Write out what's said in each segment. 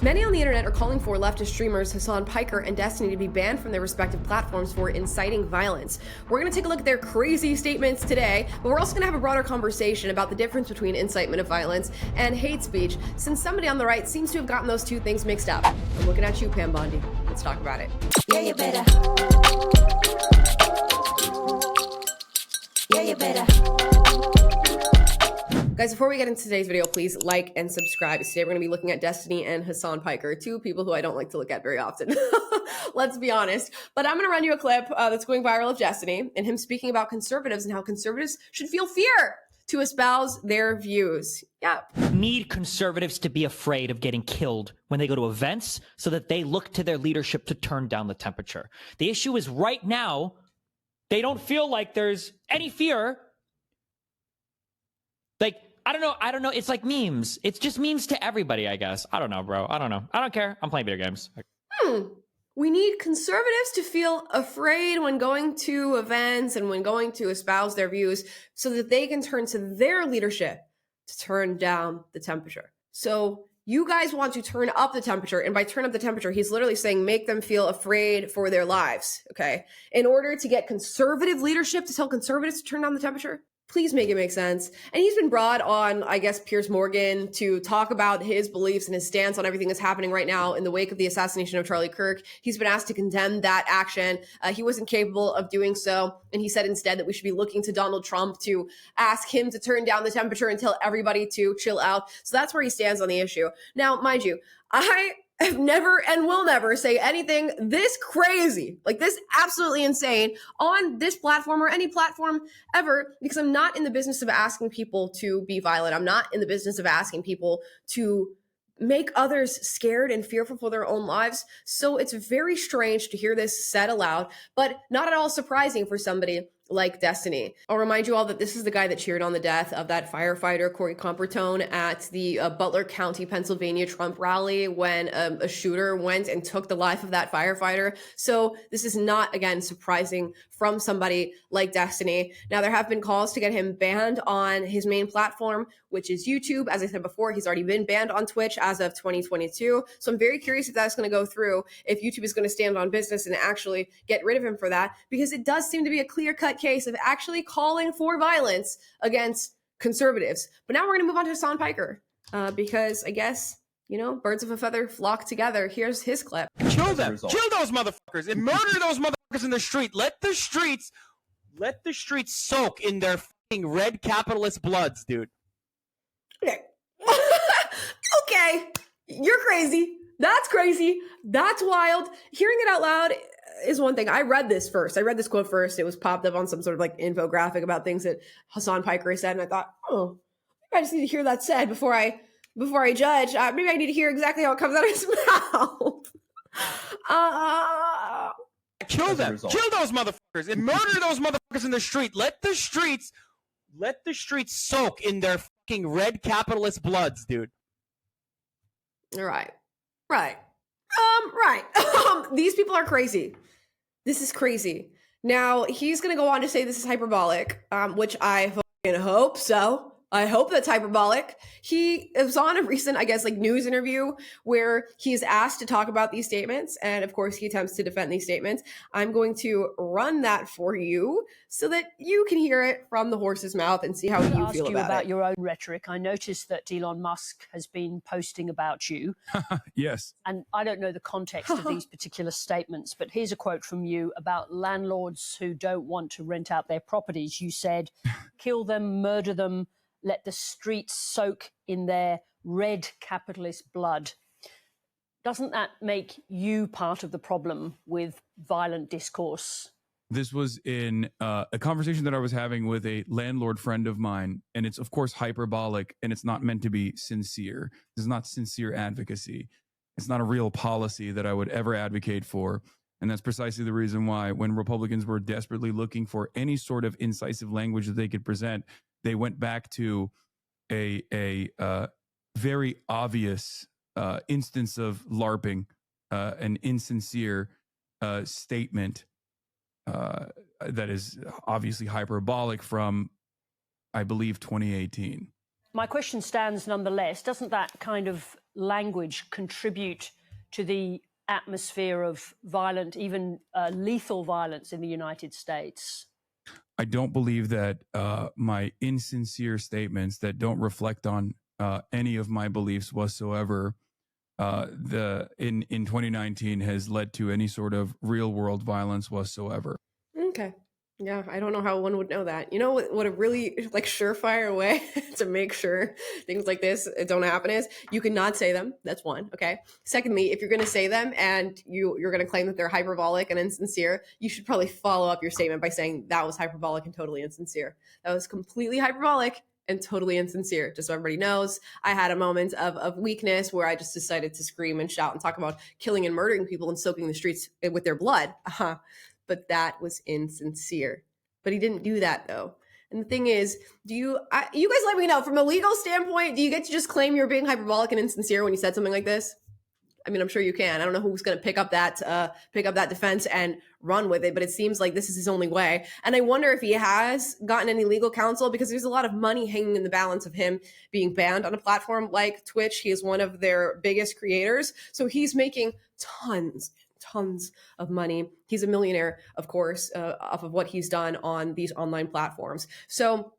Many on the internet are calling for leftist streamers Hasan Piker and Destiny to be banned from their respective platforms for inciting violence. We're going to take a look at their crazy statements today, but we're also going to have a broader conversation about the difference between incitement of violence and hate speech, since somebody on the right seems to have gotten those two things mixed up. I'm looking at you, Pam Bondi. Let's talk about it. Yeah, you better. Yeah, you better. Guys, before we get into today's video, please like and subscribe. Today we're going to be looking at Destiny and Hasan Piker, two people who I don't like to look at very often. Let's be honest. But I'm going to run you a clip that's going viral of Destiny and him speaking about conservatives and how conservatives should feel fear to espouse their views. Yeah. Need conservatives to be afraid of getting killed when they go to events so that they look to their leadership to turn down the temperature. The issue is right now, they don't feel like there's any fear. Like, I don't know. It's like memes. It's just memes to everybody, I guess. I don't know, bro. I don't know. I don't care. I'm playing video games. We need conservatives to feel afraid when going to events and when going to espouse their views so that they can turn to their leadership to turn down the temperature. So you guys want to turn up the temperature, and by turn up the temperature, he's literally saying make them feel afraid for their lives, okay? In order to get conservative leadership to tell conservatives to turn down the temperature? Please make it make sense. And he's been brought on, I guess, Piers Morgan to talk about his beliefs and his stance on everything that's happening right now in the wake of the assassination of Charlie Kirk. He's been asked to condemn that action. He wasn't capable of doing so. And he said instead that we should be looking to Donald Trump to ask him to turn down the temperature and tell everybody to chill out. So that's where he stands on the issue. Now, mind you, I have never and will never say anything this crazy, like this absolutely insane on this platform or any platform ever, because I'm not in the business of asking people to be violent. I'm not in the business of asking people to make others scared and fearful for their own lives. So it's very strange to hear this said aloud, but not at all surprising for somebody like Destiny. I'll remind you all that this is the guy that cheered on the death of that firefighter, Corey Compertone, at the Butler County, Pennsylvania Trump rally when a shooter went and took the life of that firefighter. So this is not, again, surprising from somebody like Destiny. Now, there have been calls to get him banned on his main platform, which is YouTube. As I said before, he's already been banned on Twitch as of 2022. So I'm very curious if that's going to go through, if YouTube is going to stand on business and actually get rid of him for that, because it does seem to be a clear-cut case of actually calling for violence against conservatives. But now we're going to move on to Hasan Piker because I guess, you know, birds of a feather flock together. Here's his clip. Kill them. Kill those motherfuckers and murder those motherfuckers in the street. Let the streets soak in their fucking red capitalist bloods, dude. Okay. Okay. You're crazy. That's crazy. That's wild. Hearing it out loud is one thing. I read this first. I read this quote first. It was popped up on some sort of like infographic about things that Hasan Piker said, and I thought, oh, I just need to hear that said before I judge. Maybe I need to hear exactly how it comes out of his mouth. Kill them. Kill those motherfuckers and murder those motherfuckers in the street. Let the streets soak in their fucking red capitalist bloods, dude. Right. These people are crazy. This is crazy. Now, he's going to go on to say this is hyperbolic, which I fucking hope so. I hope that's hyperbolic. He was on a recent, I guess, like news interview where he's asked to talk about these statements. And of course, he attempts to defend these statements. I'm going to run that for you so that you can hear it from the horse's mouth and see how you feel about it. Your own rhetoric. I noticed that Elon Musk has been posting about you. Yes. And I don't know the context of these particular statements, but here's a quote from you about landlords who don't want to rent out their properties. You said, kill them, murder them, let the streets soak in their red capitalist blood. Doesn't that make you part of the problem with violent discourse? This was in a conversation that I was having with a landlord friend of mine, and it's, of course, hyperbolic, and it's not meant to be sincere. This is not sincere advocacy. It's not a real policy that I would ever advocate for, and that's precisely the reason why when Republicans were desperately looking for any sort of incisive language that they could present, they went back to a very obvious instance of LARPing, an insincere statement that is obviously hyperbolic from, I believe, 2018. My question stands nonetheless. Doesn't that kind of language contribute to the atmosphere of violent, even lethal violence in the United States? I don't believe that my insincere statements that don't reflect on any of my beliefs whatsoever in 2019 has led to any sort of real world violence whatsoever. Okay. Yeah, I don't know how one would know that. You know what a really like surefire way to make sure things like this don't happen is you cannot say them. That's one. Okay. Secondly, if you're going to say them and you're going to claim that they're hyperbolic and insincere, you should probably follow up your statement by saying that was hyperbolic and totally insincere. That was completely hyperbolic and totally insincere. Just so everybody knows, I had a moment of weakness where I just decided to scream and shout and talk about killing and murdering people and soaking the streets with their blood. But that was insincere. But he didn't do that though. And the thing is, you guys let me know from a legal standpoint, do you get to just claim you're being hyperbolic and insincere when you said something like this? I mean, I'm sure you can. I don't know who's going to pick up that defense and run with it, but it seems like this is his only way. And I wonder if he has gotten any legal counsel, because there's a lot of money hanging in the balance of him being banned on a platform like Twitch. He is one of their biggest creators, so he's making tons of money. He's a millionaire, of course, off of what he's done on these online platforms. So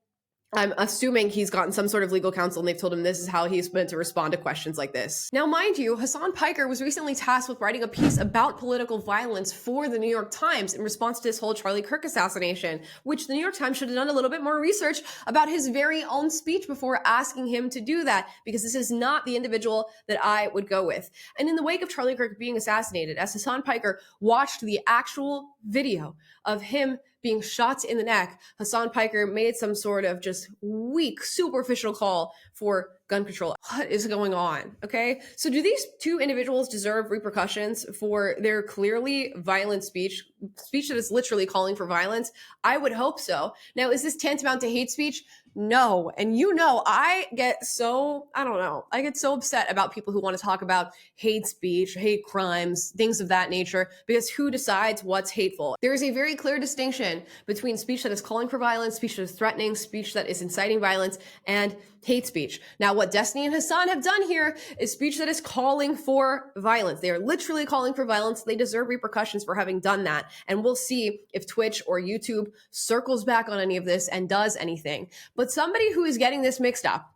I'm assuming he's gotten some sort of legal counsel and they've told him this is how he's meant to respond to questions like this. Now, mind you, Hasan Piker was recently tasked with writing a piece about political violence for the New York Times in response to this whole Charlie Kirk assassination, which the New York Times should have done a little bit more research about his very own speech before asking him to do that, because this is not the individual that I would go with. And in the wake of Charlie Kirk being assassinated, as Hasan Piker watched the actual video of him being shot in the neck, Hasan Piker made some sort of just weak, superficial call for gun control. What is going on? Okay. So do these two individuals deserve repercussions for their clearly violent speech that is literally calling for violence? I would hope so. Now, is this tantamount to hate speech? No. And I get so upset about people who want to talk about hate speech, hate crimes, things of that nature, because who decides what's hateful? There is a very clear distinction between speech that is calling for violence, speech that is threatening, speech that is inciting violence, and hate speech. Now, what Destiny and Hasan have done here is speech that is calling for violence. They are literally calling for violence. They deserve repercussions for having done that. And we'll see if Twitch or YouTube circles back on any of this and does anything. But somebody who is getting this mixed up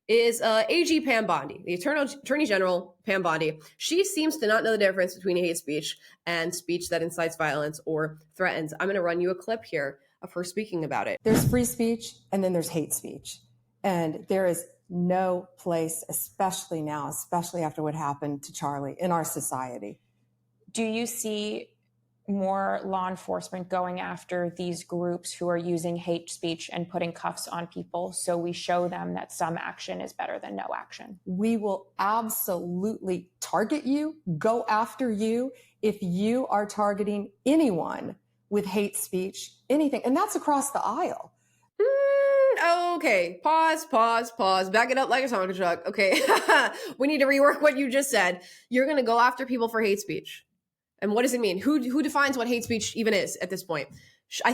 is AG Pam Bondi, the Attorney General Pam Bondi. She seems to not know the difference between hate speech and speech that incites violence or threatens. I'm going to run you a clip here of her speaking about it. There's free speech and then there's hate speech. And there is no place, especially now, especially after what happened to Charlie, in our society. Do you see more law enforcement going after these groups who are using hate speech and putting cuffs on people so we show them that some action is better than no action? We will absolutely target you, go after you if you are targeting anyone with hate speech, anything. And that's across the aisle. Okay, pause. Back it up like a Tonka truck. Okay, we need to rework what you just said. You're going to go after people for hate speech. And what does it mean? Who defines what hate speech even is at this point? I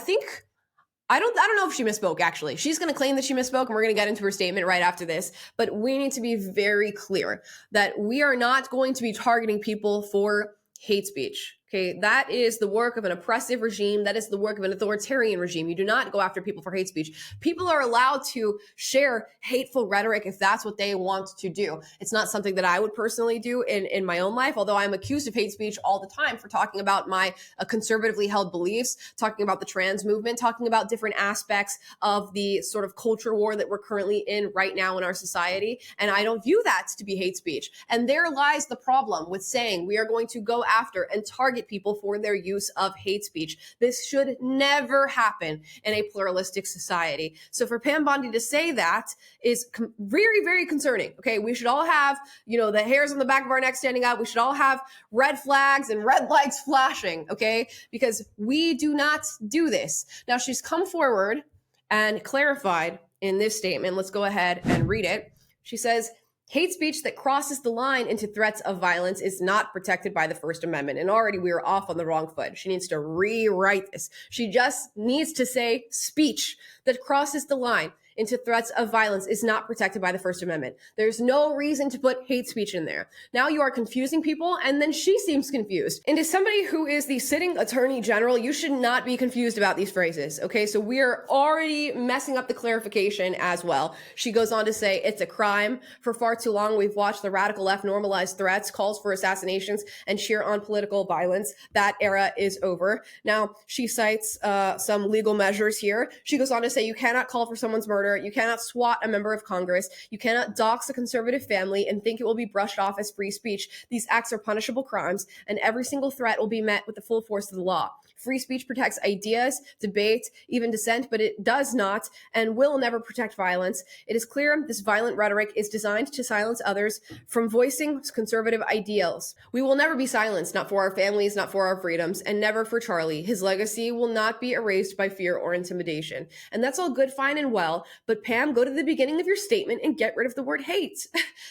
don't know if she misspoke, actually. She's going to claim that she misspoke, and we're going to get into her statement right after this. But we need to be very clear that we are not going to be targeting people for hate speech. Okay, that is the work of an oppressive regime. That is the work of an authoritarian regime. You do not go after people for hate speech. People are allowed to share hateful rhetoric if that's what they want to do. It's not something that I would personally do in my own life, although I'm accused of hate speech all the time for talking about my conservatively held beliefs, talking about the trans movement, talking about different aspects of the sort of culture war that we're currently in right now in our society. And I don't view that to be hate speech. And there lies the problem with saying we are going to go after and target people for their use of hate speech. This should never happen in a pluralistic society. So for Pam Bondi to say that is very, very concerning. Okay, we should all have, the hairs on the back of our neck standing up. We should all have red flags and red lights flashing, okay? Because we do not do this. Now, she's come forward and clarified in this statement. Let's go ahead and read it. She says, hate speech that crosses the line into threats of violence is not protected by the First Amendment. And already we are off on the wrong foot. She needs to rewrite this. She just needs to say speech that crosses the line into threats of violence is not protected by the First Amendment. There's no reason to put hate speech in there. Now you are confusing people, and then she seems confused. And as somebody who is the sitting attorney general, you should not be confused about these phrases, okay? So we're already messing up the clarification as well. She goes on to say it's a crime. For far too long, we've watched the radical left normalize threats, calls for assassinations, and cheer on political violence. That era is over. Now, she cites some legal measures here. She goes on to say you cannot call for someone's murder, you cannot swat a member of Congress, you cannot dox a conservative family and think it will be brushed off as free speech. These acts are punishable crimes, and every single threat will be met with the full force of the law. Free speech protects ideas, debate, even dissent, but it does not and will never protect violence. It is clear this violent rhetoric is designed to silence others from voicing conservative ideals. We will never be silenced, not for our families, not for our freedoms, and never for Charlie. His legacy will not be erased by fear or intimidation. And that's all good, fine, and well, but Pam, go to the beginning of your statement and get rid of the word hate.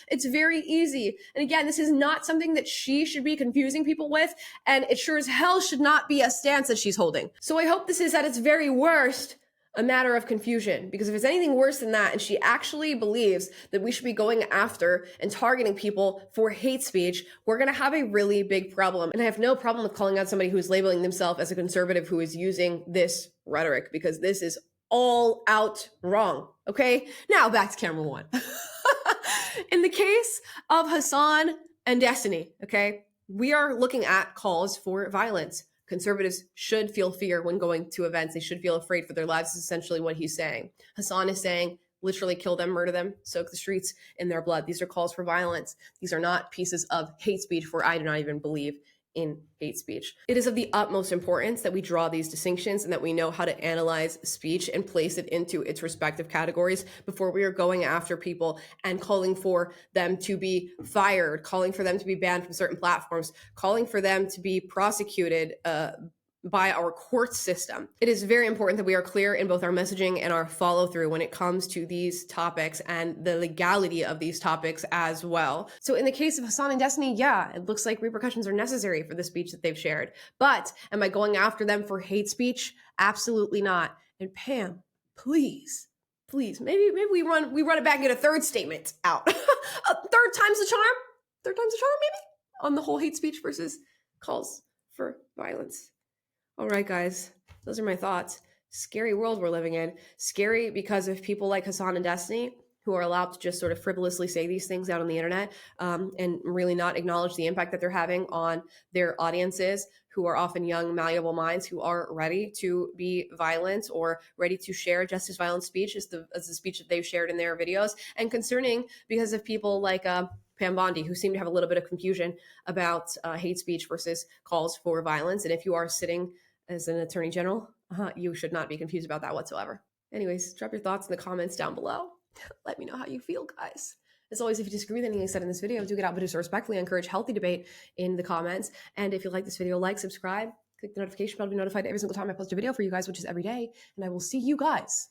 It's very easy. And again, this is not something that she should be confusing people with, and it sure as hell should not be a stance that she's holding. So I hope this is at its very worst a matter of confusion, because if it's anything worse than that, and she actually believes that we should be going after and targeting people for hate speech, we're going to have a really big problem. And I have no problem with calling out somebody who is labeling themselves as a conservative who is using this rhetoric, because this is all out wrong. Okay, now back to camera one. In the case of Hasan and Destiny, okay, we are looking at calls for violence. Conservatives should feel fear when going to events. They should feel afraid for their lives, is essentially what he's saying. Hasan is saying, literally kill them, murder them, soak the streets in their blood. These are calls for violence. These are not pieces of hate speech, where I do not even believe in hate speech. It is of the utmost importance that we draw these distinctions and that we know how to analyze speech and place it into its respective categories before we are going after people and calling for them to be fired, calling for them to be banned from certain platforms, calling for them to be prosecuted by our court system. It is very important that we are clear in both our messaging and our follow through when it comes to these topics and the legality of these topics as well. So in the case of Hasan and Destiny, yeah, it looks like repercussions are necessary for the speech that they've shared. But am I going after them for hate speech? Absolutely not. And Pam, please, maybe we run it back and get a third statement out. Third time's the charm, maybe, on the whole hate speech versus calls for violence. All right, guys, those are my thoughts. Scary world we're living in. Scary because of people like Hasan and Destiny who are allowed to just sort of frivolously say these things out on the internet and really not acknowledge the impact that they're having on their audiences, who are often young, malleable minds who are ready to be violent or ready to share just as violent speech as the speech that they've shared in their videos. And concerning because of people like Pam Bondi, who seem to have a little bit of confusion about hate speech versus calls for violence. And if you are sitting as an attorney general, you should not be confused about that whatsoever. Anyways, drop your thoughts in the comments down below. Let me know how you feel, guys. As always, if you disagree with anything I said in this video, do get out, but do so respectfully. I encourage healthy debate in the comments. And if you like this video, like, subscribe, click the notification bell to be notified every single time I post a video for you guys, which is every day. And I will see you guys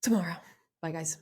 tomorrow. Bye, guys.